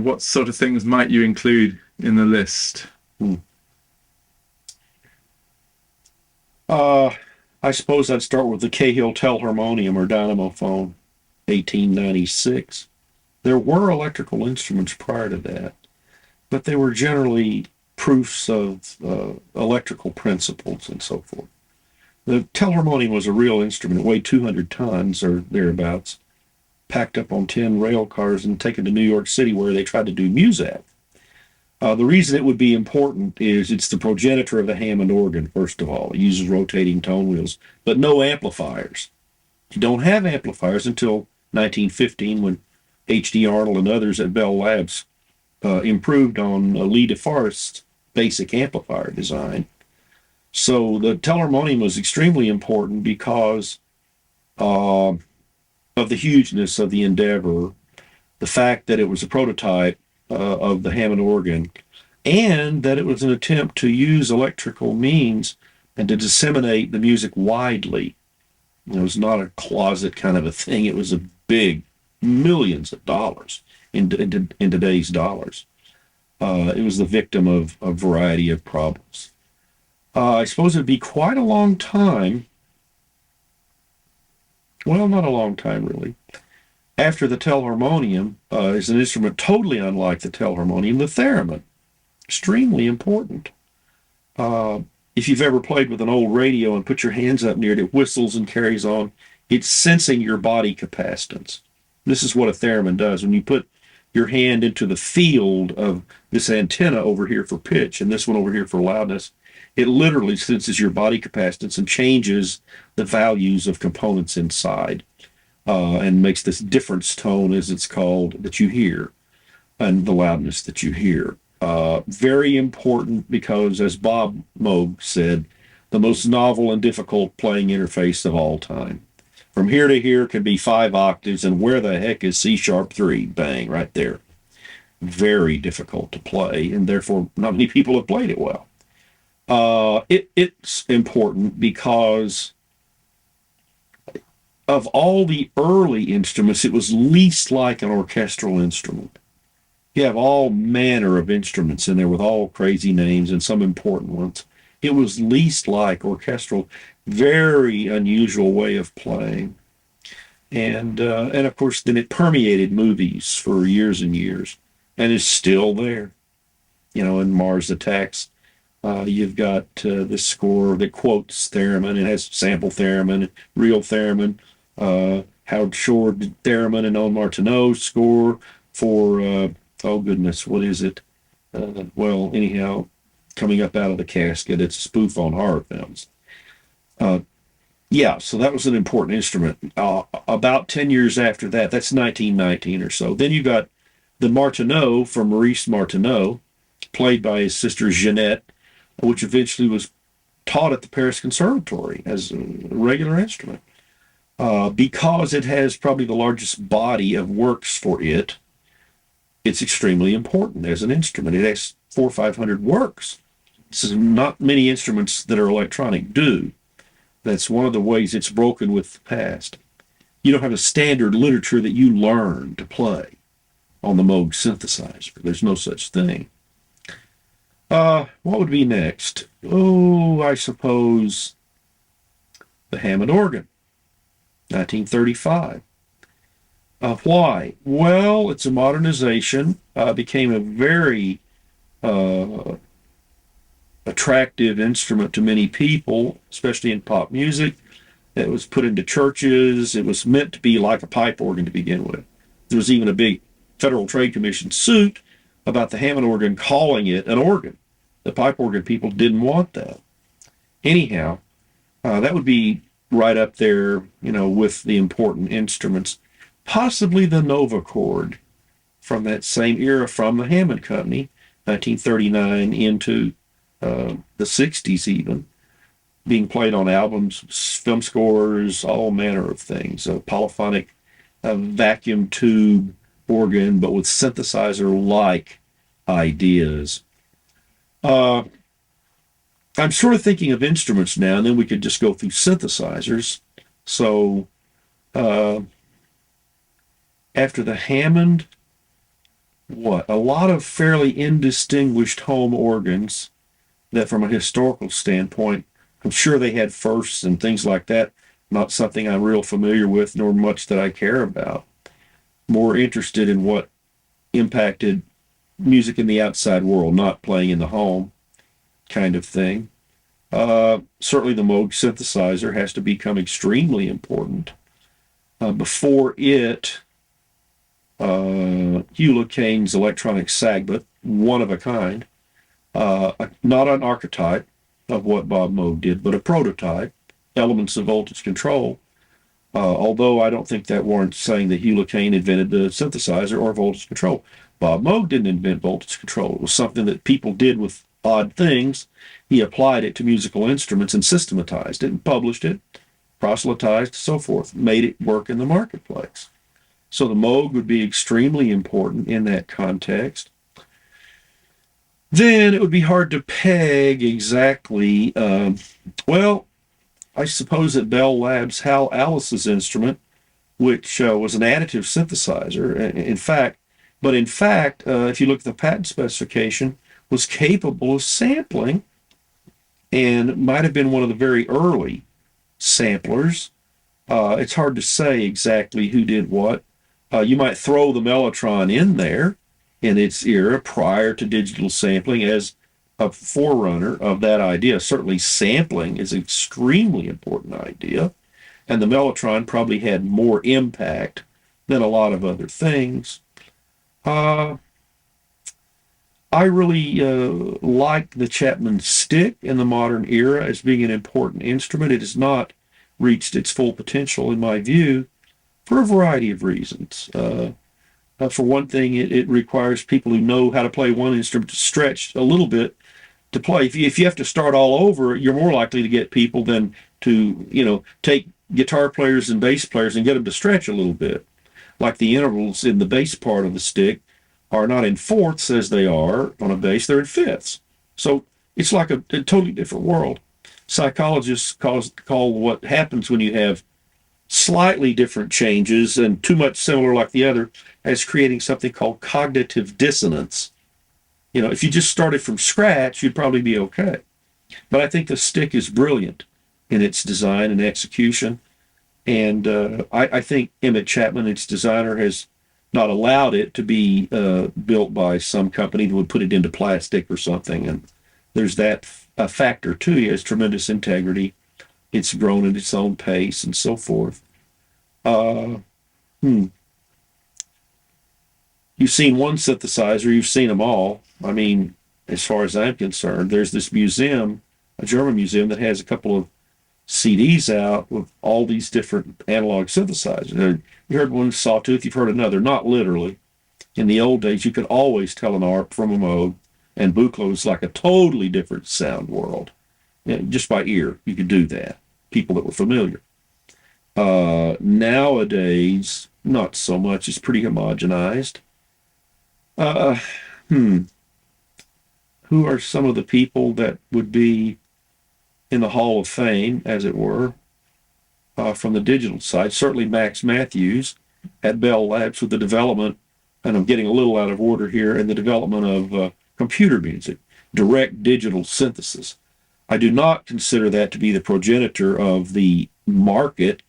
what sort of things might you include in the list? Uh, I suppose I'd start with the Cahill Telharmonium or dynamophone, 1896. There were electrical instruments prior to that, but they were generally proofs of electrical principles and so forth. The telharmonium was a real instrument. It weighed 200 tons or thereabouts, packed up on 10 rail cars and taken to New York City where they tried to do music. The reason it would be important is it's the progenitor of the Hammond organ, first of all. It uses rotating tone wheels, but no amplifiers. You don't have amplifiers until 1915 when H.D. Arnold and others at Bell Labs improved on Lee DeForest's basic amplifier design. So the telharmonium was extremely important because of the hugeness of the endeavor, the fact that it was a prototype of the Hammond organ, and that it was an attempt to use electrical means and to disseminate the music widely. It was not a closet kind of a thing. It was a big, millions of dollars in today's dollars. It was the victim of a variety of problems. I suppose it'd be quite a long time. Well, not a long time, really. After the telharmonium is an instrument totally unlike the telharmonium, the theremin. Extremely important. If you've ever played with an old radio and put your hands up near it, it whistles and carries on. It's sensing your body capacitance. This is what a theremin does. When you put your hand into the field of this antenna over here for pitch and this one over here for loudness, it literally senses your body capacitance and changes the values of components inside and makes this difference tone, as it's called, that you hear and the loudness that you hear. Very important because, as Bob Moog said, the most novel and difficult playing interface of all time. From here to here can be 5 octaves, and where the heck is C sharp 3? Bang, right there. Very difficult to play, and therefore not many people have played it well. It's important because of all the early instruments, it was least like an orchestral instrument. You have all manner of instruments in there with all crazy names and some important ones. It was least like orchestral, very unusual way of playing. And of course, then it permeated movies for years and years and is still there. In Mars Attacks, you've got this score that quotes theremin. It has sample theremin, real theremin, Howard Shore theremin, and On Martineau score for, oh goodness, what is it? Well, anyhow, coming up out of the casket, it's a spoof on horror films. Yeah, so that was an important instrument. About 10 years after that, that's 1919 or so. Then you got the Martineau from Maurice Martineau, played by his sister Jeanette, which eventually was taught at the Paris Conservatory as a regular instrument. Because it has probably the largest body of works for it, it's extremely important as an instrument. It has 400 or 500 works. So not many instruments that are electronic do. That's one of the ways it's broken with the past. You don't have a standard literature that you learn to play on the Moog synthesizer. There's no such thing. What would be next? Oh, I suppose the Hammond organ, 1935. Why? Well, it's a modernization. Became a very attractive instrument to many people, especially in pop music. It was put into churches. It was meant to be like a pipe organ to begin with. There was even a big Federal Trade Commission suit about the Hammond organ calling it an organ. The pipe organ people didn't want that. Anyhow, that would be right up there, with the important instruments. Possibly the Nova chord from that same era from the Hammond Company, 1939 into the 60s even, being played on albums, film scores, all manner of things. A polyphonic vacuum tube organ, but with synthesizer-like ideas. I'm sort of thinking of instruments now, and then we could just go through synthesizers. So after the Hammond, a lot of fairly indistinguished home organs that, from a historical standpoint, I'm sure they had firsts and things like that. Not something I'm real familiar with, nor much that I care about. More interested in what impacted music in the outside world, not playing in the home kind of thing. Certainly, the Moog synthesizer has to become extremely important. Before it, Hugh LeCane's electronic Sagbot, one of a kind, not an archetype of what Bob Moog did, but a prototype, elements of voltage control. Although I don't think that warrants saying that Hugh LeCane invented the synthesizer or voltage control. Bob Moog didn't invent voltage control. It was something that people did with odd things. He applied it to musical instruments and systematized it and published it, proselytized, so forth, made it work in the marketplace. So the Moog would be extremely important in that context. Then it would be hard to peg exactly. Well, I suppose at Bell Labs, Hal Alice's instrument, which was an additive synthesizer, in fact, if you look at the patent specification, was capable of sampling and might have been one of the very early samplers. It's hard to say exactly who did what. You might throw the Mellotron in there in its era prior to digital sampling as a forerunner of that idea. Certainly, sampling is an extremely important idea, and the Mellotron probably had more impact than a lot of other things. Uh, I really like the Chapman stick in the modern era as being an important instrument. It has not reached its full potential, in my view, for a variety of reasons. For one thing, it requires people who know how to play one instrument to stretch a little bit to play. If you have to start all over, you're more likely to get people than to, take guitar players and bass players and get them to stretch a little bit. Like the intervals in the bass part of the stick are not in fourths as they are on a bass, they're in fifths. So it's like a totally different world. Psychologists call what happens when you have slightly different changes and too much similar like the other as creating something called cognitive dissonance. If you just started from scratch, you'd probably be okay. But I think the stick is brilliant in its design and execution. And I think Emmett Chapman, its designer, has not allowed it to be built by some company that would put it into plastic or something. And there's that factor too. It has tremendous integrity. It's grown at its own pace and so forth. Uh, hmm. You've seen one synthesizer, you've seen them all. I mean, as far as I'm concerned, there's this museum, a German museum, that has a couple of CDs out with all these different analog synthesizers. You heard one sawtooth, you've heard another, not literally. In the old days, you could always tell an ARP from a Moog, and Buchla was like a totally different sound world. Just by ear, you could do that. People that were familiar. Nowadays, not so much. It's pretty homogenized. Uh, hmm. Who are some of the people that would be in the Hall of Fame, as it were, from the digital side? Certainly Max Matthews at Bell Labs with the development, and I'm getting a little out of order here, in the development of computer music, direct digital synthesis. I do not consider that to be the progenitor of the market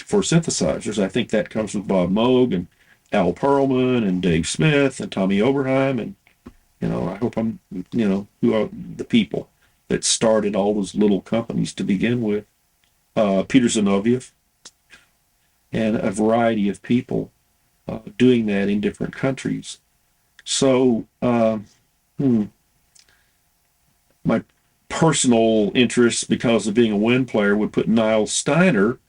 for synthesizers. I think that comes with Bob Moog and Al Pearlman and Dave Smith and Tommy Oberheim, and I hope I'm, who are the people that started all those little companies to begin with. Peter Zinoviev and a variety of people doing that in different countries. So, my personal interest, because of being a wind player, would put Niles Steiner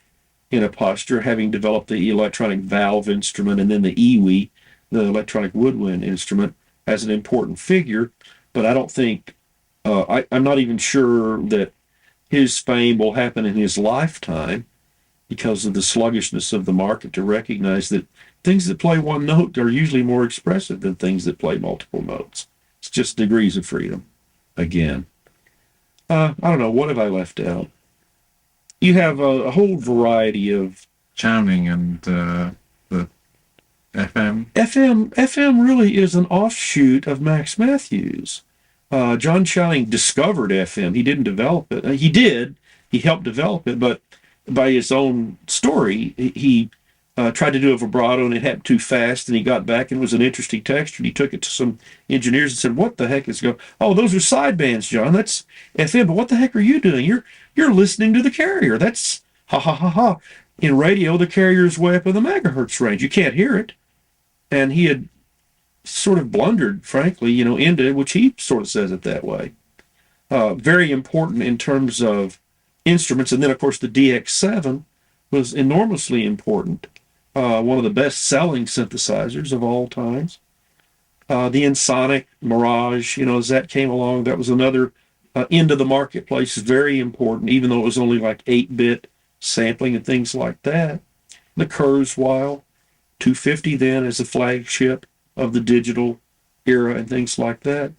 in a posture, having developed the electronic valve instrument and then the EWI, the electronic woodwind instrument, as an important figure. But I don't think, I'm not even sure that his fame will happen in his lifetime, because of the sluggishness of the market to recognize that things that play one note are usually more expressive than things that play multiple notes. It's just degrees of freedom. Again, I don't know. What have I left out? You have a whole variety of. Chowning and the FM. FM really is an offshoot of Max Matthews. John Shining discovered FM. He didn't develop it. He did. He helped develop it, but by his own story, he tried to do a vibrato and it happened too fast, and he got back and it was an interesting texture. And he took it to some engineers and said, "What the heck is going? Oh, those are sidebands, John. That's FM. But what the heck are you doing? You're listening to the carrier. That's ha ha ha ha. In radio, the carrier is way up in the megahertz range. You can't hear it." And he had sort of blundered, frankly, into which he sort of says it that way. Very important in terms of instruments. And then, of course, the DX7 was enormously important. One of the best-selling synthesizers of all times. The Ensoniq Mirage, as that came along, that was another end of the marketplace, very important, even though it was only like 8-bit sampling and things like that. The Kurzweil 250 then as the flagship of the digital era and things like that.